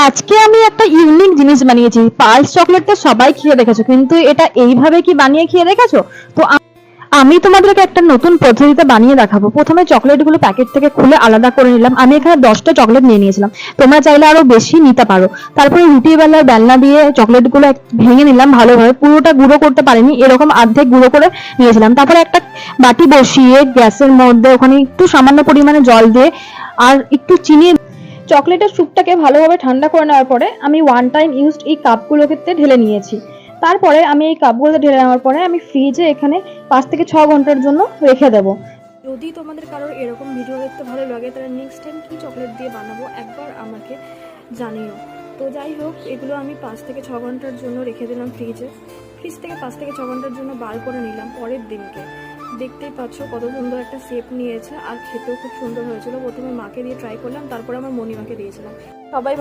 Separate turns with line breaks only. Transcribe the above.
আজকে আমি একটা ইউনিক জিনিস বানিয়েছি। পালস চকলেট তো সবাই খেয়ে দেখেছো, কিন্তু এটা এইভাবে কি বানিয়ে খেয়ে দেখেছো? তো আমি তোমাদেরকে একটা নতুন পদ্ধতিতে বানিয়ে দেখাবো। প্রথমে চকলেটগুলো প্যাকেট থেকে খুলে আলাদা করে নিলাম। আমি এখানে 10টা চকলেট নিয়ে নিয়েছিলাম, তোমরা চাইলে আরো বেশি নিতে পারো। তারপরে রুটি বেলার বেলনা দিয়ে চকলেটগুলো ভেঙে নিলাম ভালোভাবে, পুরোটা গুঁড়ো করতে পারিনি, এরকম অর্ধেক গুঁড়ো করে নিয়েছিলাম। তারপরে একটা বাটি বসিয়ে গ্যাসের মধ্যে ওখানে একটু সামান্য পরিমাণে জল দিয়ে আর একটু চিনি, চকলেটের স্যুপটাকে ভালোভাবে ঠান্ডা করে নেওয়ার পরে আমি ওয়ান টাইম ইউজড এই কাপগুলোকে ঢেলে নিয়েছি। তারপরে আমি এই কাপগুলোতে ঢেলে নেওয়ার পরে আমি ফ্রিজে এখানে 5 থেকে 6 ঘন্টার জন্য রেখে দেবো।
যদি তোমাদের কারোর এরকম ভিডিও দেখতে ভালো লাগে তাহলে নেক্সট টাইম কি চকলেট দিয়ে বানাবো একবার আমাকে জানিও। তো যাই হোক, এগুলো আমি 5 থেকে 6 ঘন্টার জন্য রেখে দিলাম ফ্রিজে। ফ্রিজ থেকে 5 থেকে 6 ঘন্টার জন্য বার করে নিলাম পরের দিনকে। দেখতেই পাচ্ছ কত সুন্দর একটা শেপ নিয়েছে, আর খেতেও খুব সুন্দর হয়েছিল। প্রথমে মাকে দিয়ে ট্রাই করলাম, তারপরে আমার মণিমাকে দিয়েছিলাম। সবাই